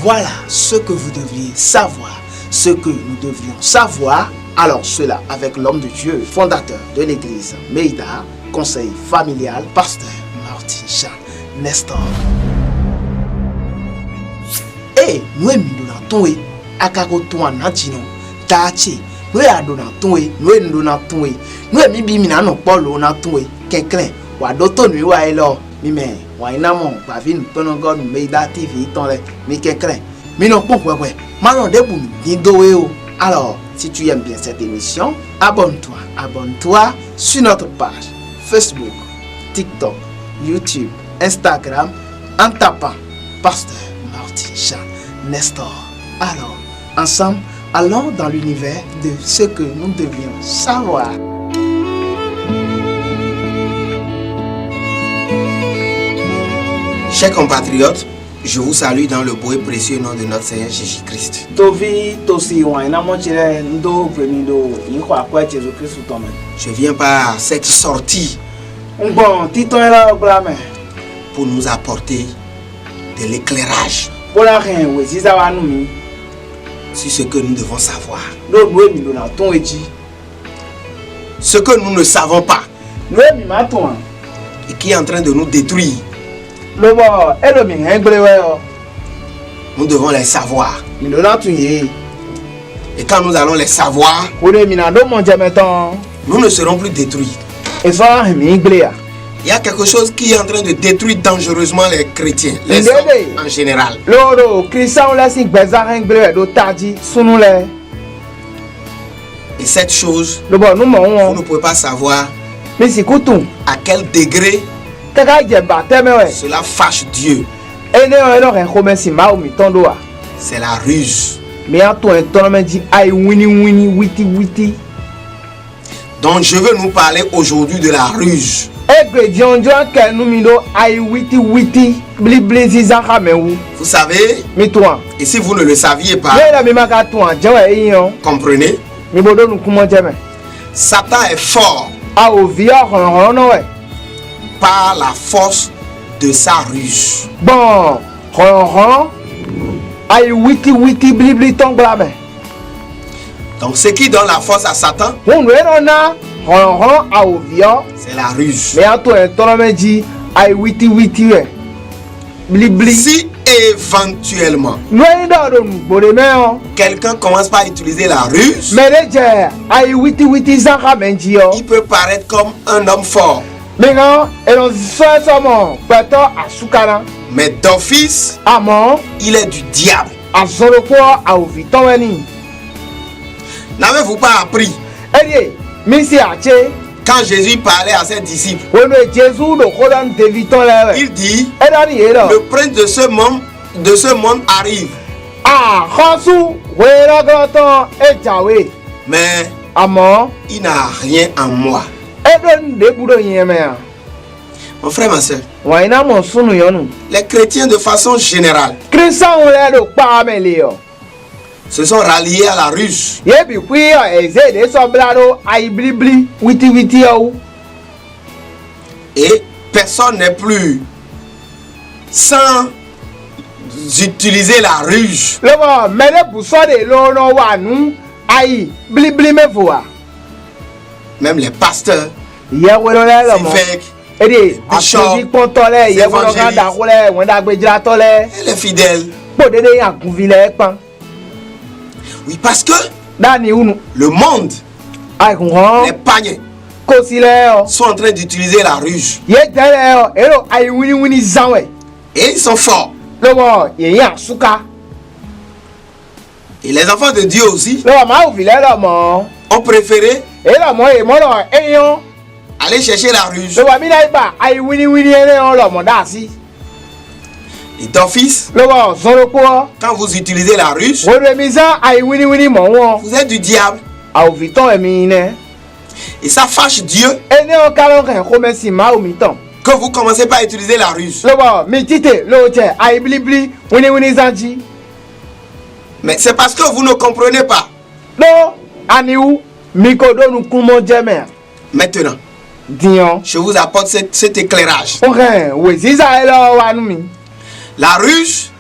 Voilà ce que vous devriez savoir, ce que nous devrions savoir. Alors cela avec l'homme de Dieu, fondateur de l'église Meïda, conseil familial, pasteur Martin Jean Nestor. Et nous nous akagotoa natino tachi nous adonatoe nous ndonatoe nous mibimina no polo natoe kenklen wa doto nu wa elo mi me wa inamo ba vin tono god Meïda TV tonle mi kenklen mi no pon wewe malo debu ni dowe o. Alors si tu aimes bien cette émission, abonne-toi sur notre page Facebook, TikTok, YouTube, Instagram en tapant Pasteur Martin Jean Nestor. Alors, ensemble, allons dans l'univers de ce que nous devions savoir. Chers compatriotes, je vous salue dans le beau et précieux nom de notre Seigneur Jésus-Christ. Je viens par cette sortie pour nous apporter de l'éclairage sur ce que nous devons savoir. Ce que nous ne savons pas et qui est en train de nous détruire. Nous devons les savoir. Et quand nous allons les savoir, nous ne serons plus détruits. Il y a quelque chose qui est en train de détruire dangereusement les chrétiens, les hommes en général. Et cette chose, vous ne pouvez pas savoir à quel degré cela fâche Dieu. C'est la ruse. Donc je veux nous parler aujourd'hui de la ruse. Vous savez, et si vous ne le saviez pas, comprenez, Satan est fort par la force de sa ruse. Donc ce qui donne la force à Satan, c'est la ruse. Si éventuellement quelqu'un commence par utiliser la ruse, il peut paraître comme un homme fort. Mais d'office, il est du diable. N'avez-vous pas appris quand Jésus parlait à ses disciples, il dit, le prince de ce monde arrive. Mais il n'a rien en moi. Mon frère, ma soeur, les chrétiens de façon générale se sont ralliés à la ruse. Et personne n'est plus sans utiliser la ruse. Même les pasteurs, les évêques, les bishops, les évangélistes et les fidèles. Oui, parce que le monde, les païens, sont en train d'utiliser la ruse. Et ils sont forts. Et les enfants de Dieu aussi ont préféré aller chercher la ruse. Et d'office, quand vous utilisez la ruse, vous êtes du diable. Et ça fâche Dieu que vous commencez pas à utiliser la ruse. Mais c'est parce que vous ne comprenez pas. Maintenant, je vous apporte cet éclairage. La ruse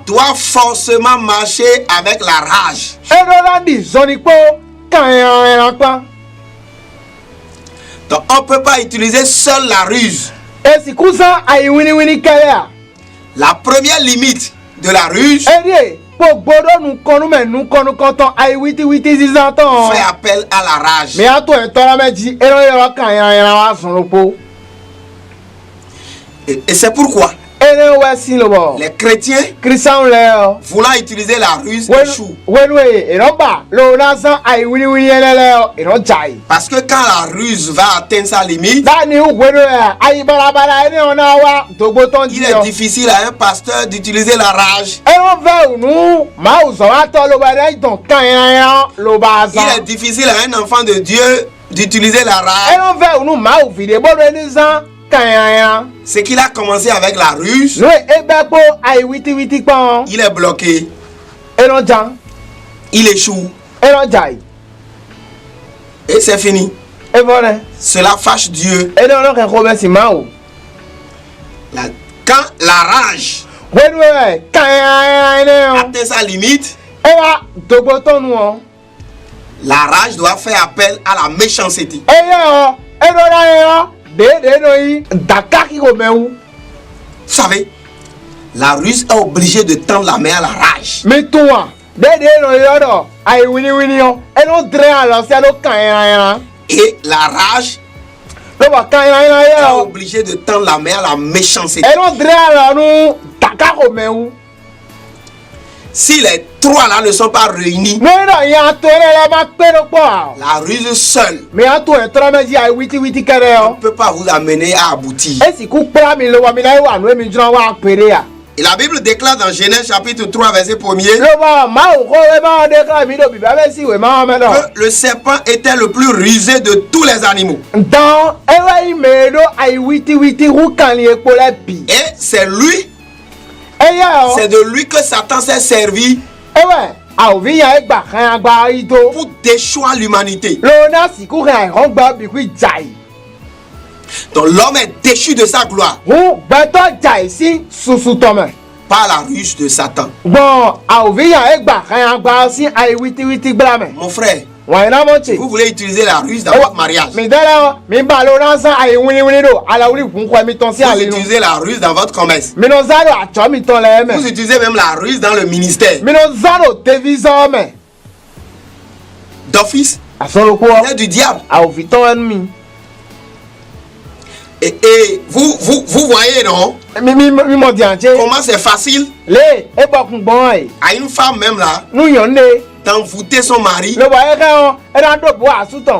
doit forcément marcher avec la rage. Donc on ne peut pas utiliser seule la ruse. La première limite de la ruse fait appel à la rage. Et c'est pourquoi les chrétiens voulant utiliser la ruse échouent. Parce que quand la ruse va atteindre sa limite, il est difficile à un pasteur d'utiliser la rage. Il est difficile à un enfant de Dieu d'utiliser la rage. C'est qu'il a commencé avec la ruse. Il est bloqué. Il échoue. Et c'est fini. Cela fâche Dieu. Quand la rage atteint sa limite, la rage doit faire appel à la méchanceté. Vous savez, la ruse est obligée de tendre la main à la rage. Et la rage est obligée de tendre la main à la méchanceté. Si les trois là ne sont pas réunis, la ruse seule ne peut pas vous amener à aboutir. Et la Bible déclare dans Genèse chapitre 3 verset 1er que le serpent était le plus rusé de tous les animaux. Et c'est de lui que Satan s'est servi pour déchoir l'humanité. Donc l'homme est déchu de sa gloire par la ruse de Satan. Mon frère, vous voulez utiliser la ruse dans votre mariage. Vous utilisez la ruse dans votre commerce. Vous utilisez même la ruse dans le ministère. D'office, c'est du diable. Et vous voyez, non? Comment c'est facile à une femme même là d'envoûter son mari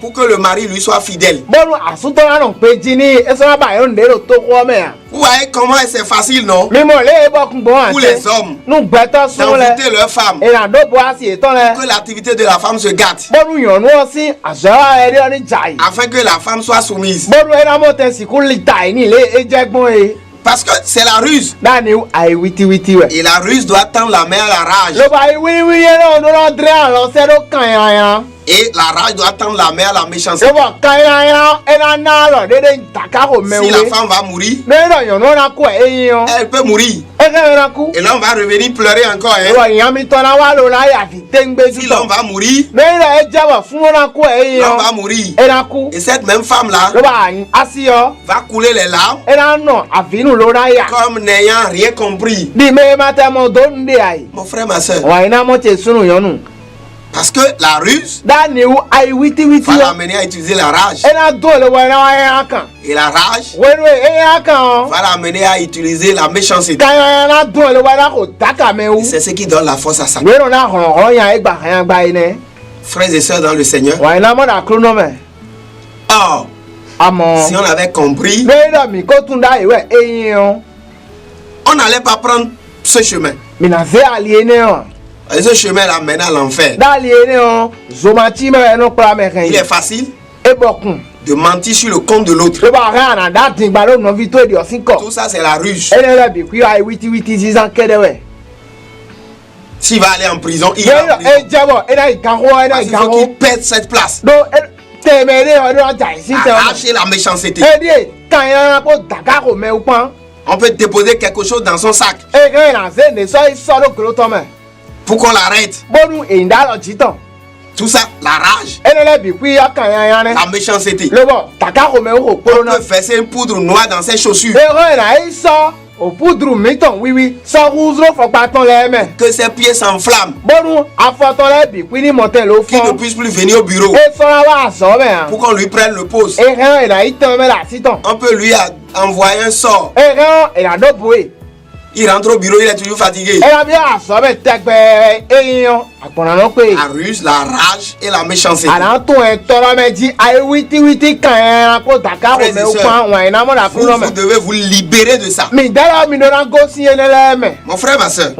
pour que le mari lui soit fidèle. Vous voyez comment c'est facile, non? Pour les hommes d'envoûter leur femme pour que l'activité de la femme se gâte, afin que la femme soit soumise. Parce que c'est la ruse. Et la ruse doit tendre la main à la rage. Et la rage doit tendre la main à la méchanceté. Si la femme va mourir, elle peut mourir. Et l'homme va revenir pleurer encore. Si l'homme va mourir, l'homme va mourir. Et cette même femme-là va couler les larmes comme n'ayant rien compris. Mon frère, ma soeur. Parce que la ruse va l'amener à utiliser la rage. Et la rage va l'amener à utiliser la méchanceté. Et c'est ce qui donne la force à Satan. Frères et sœurs dans le Seigneur. Or, si on avait compris, on n'allait pas prendre ce chemin. Et ce chemin là mène à l'enfer. Il est facile de mentir sur le compte de l'autre. Tout ça c'est la ruse. S'il va aller en prison, il va en prison. Parce qu'il faut qu'il perde cette place. Arracher la méchanceté. On peut déposer quelque chose dans son sac. Pour qu'on l'arrête. Tout ça, la rage, la méchanceté. On peut verser une poudre noire dans ses chaussures. Que ses pieds s'enflamment. Qu'il ne puisse plus venir au bureau. Pour qu'on lui prenne le poste. On peut lui envoyer un sort. Il rentre au bureau, il est toujours fatigué. La ruse, la rage et la méchanceté. Vous devez vous libérer de ça. Mon frère, ma soeur,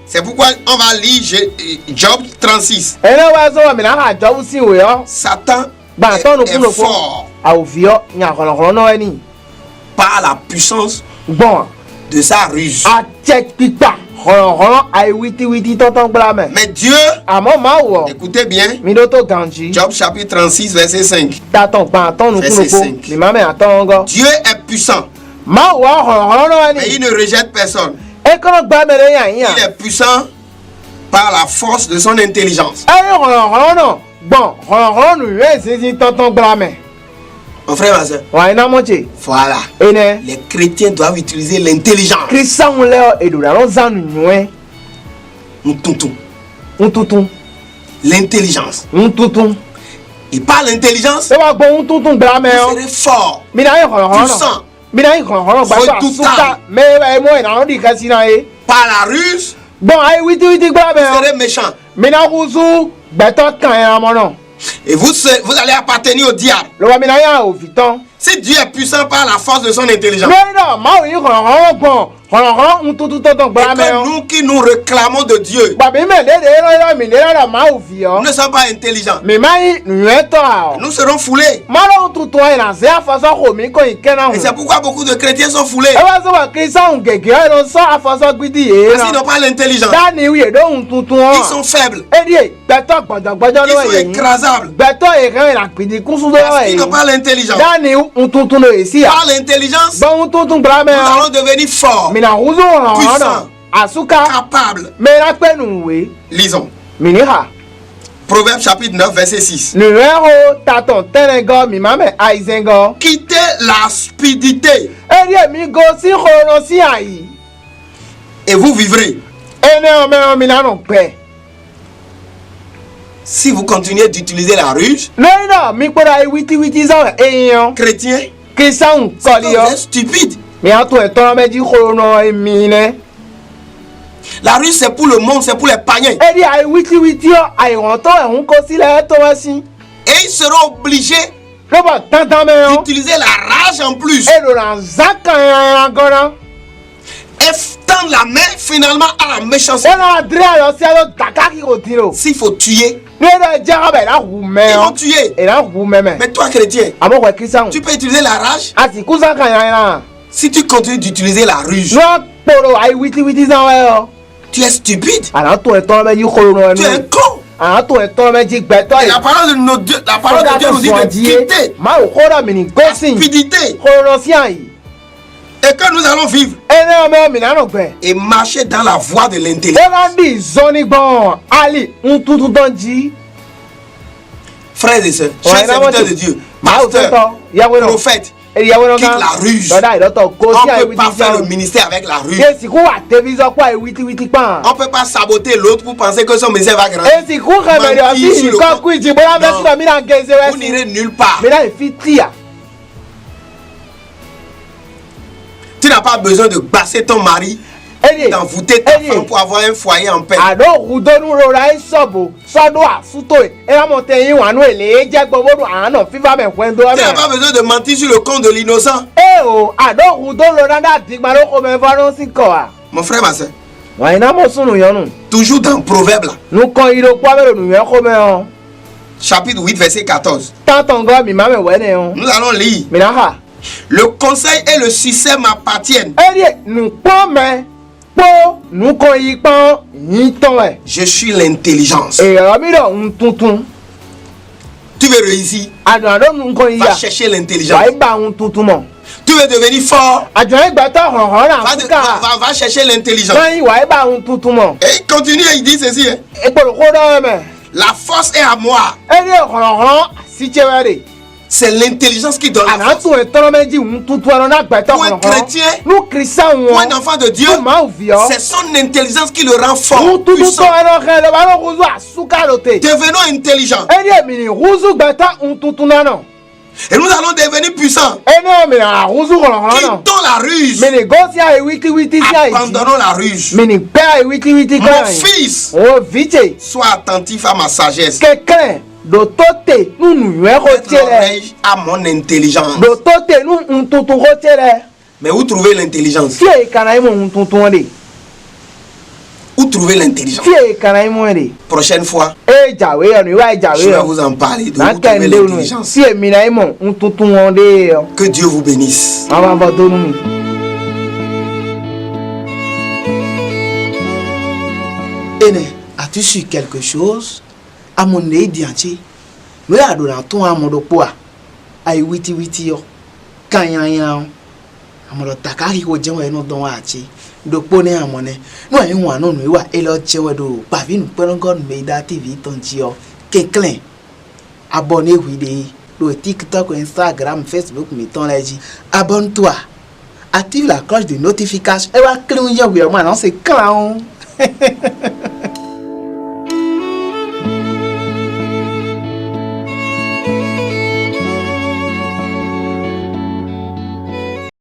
c'est pourquoi on va lire Job 36. Satan est fort par la puissance de sa ruse. Mais Dieu, écoutez bien, Job chapitre 36 verset 5. Verset 5. Dieu est puissant, mais il ne rejette personne. Il est puissant par la force de son intelligence. Mon frère, ma soeur, voilà. Les chrétiens doivent utiliser l'intelligence. L'intelligence. Et par l'intelligence, vous serez fort, puissant, redoutable. Par la ruse, vous serez méchant. Et vous allez appartenir au diable. Si Dieu est puissant par la force de son intelligence, et que nous qui nous réclamons de Dieu, nous ne sommes pas intelligents, nous serons foulés. Et c'est pourquoi beaucoup de chrétiens sont foulés. Parce qu'ils n'ont pas l'intelligence. Ils sont faibles. Ils sont écrasables. Parce qu'ils n'ont pas l'intelligence. Par l'intelligence, nous allons devenir forts, puissants, capables. Lisons. Proverbe chapitre 9 verset 6. Quittez la stupidité et vous vivrez. Si vous continuez d'utiliser la ruse, chrétien, vous êtes stupide. La ruse, c'est pour le monde, c'est pour les païens. Et ils seront obligés d'utiliser la rage en plus. Et tendre la main finalement à la méchanceté. S'il faut tuer, ils vont tuer. Mais toi, chrétien, tu peux utiliser la rage. Si tu continues d'utiliser la ruse, tu es stupide. Tu es un con. Et la parole de Dieu nous dit de quitter la stupidité. Et que nous allons vivre et marcher dans la voie de l'intelligence. Frères et sœurs, chers serviteurs de Dieu, pasteurs, prophètes, quitte la ruse. On ne peut pas faire le ministère avec la ruse. On ne peut pas saboter l'autre pour penser que son ministère va grandir. Vous n'irez nulle part. Tu n'as pas besoin de basser ton mari, d'envoûter ta femme pour avoir un foyer en paix. Tu n'as pas besoin de mentir sur le compte de l'innocent. Mon frère, ma soeur, toujours dans Proverbe là, chapitre 8 verset 14, nous allons lire. Le conseil et le succès m'appartiennent. Je suis l'intelligence. Tu veux réussir, va chercher l'intelligence. Tu veux devenir fort. Va chercher l'intelligence. Et continue, il dit ceci. La force est à moi. C'est l'intelligence qui donne la force. Pour un chrétien, pour un enfant de Dieu, c'est son intelligence qui le rend fort, puissant. Devenons intelligents. Et nous allons devenir puissants. Quittons la ruse. Abandonnons la ruse. Mon fils, sois attentif à ma sagesse. Prête l'oreille à mon intelligence. Mais où trouver l'intelligence? Où trouver l'intelligence? Prochaine fois, je vais vous en parler de où trouver l'intelligence. Que Dieu vous bénisse. As-tu su quelque chose? À mon édianti, nous avons donné ton à mon dopoa. Aïe, witi yo. Kanyan, à mon takari ko jẹun ẹnu dán wa àti dopone à mon. Nous avons un nom, nous avons Elo Chewedo. Pavi nous prenons encore Meida TV ton tio. Quelqu'un abonnez-vous le TikTok, Instagram, Facebook, mettons la dit. Abonne-toi. Active la cloche de notification. Et va cligner, oui, moi, non, c'est clown.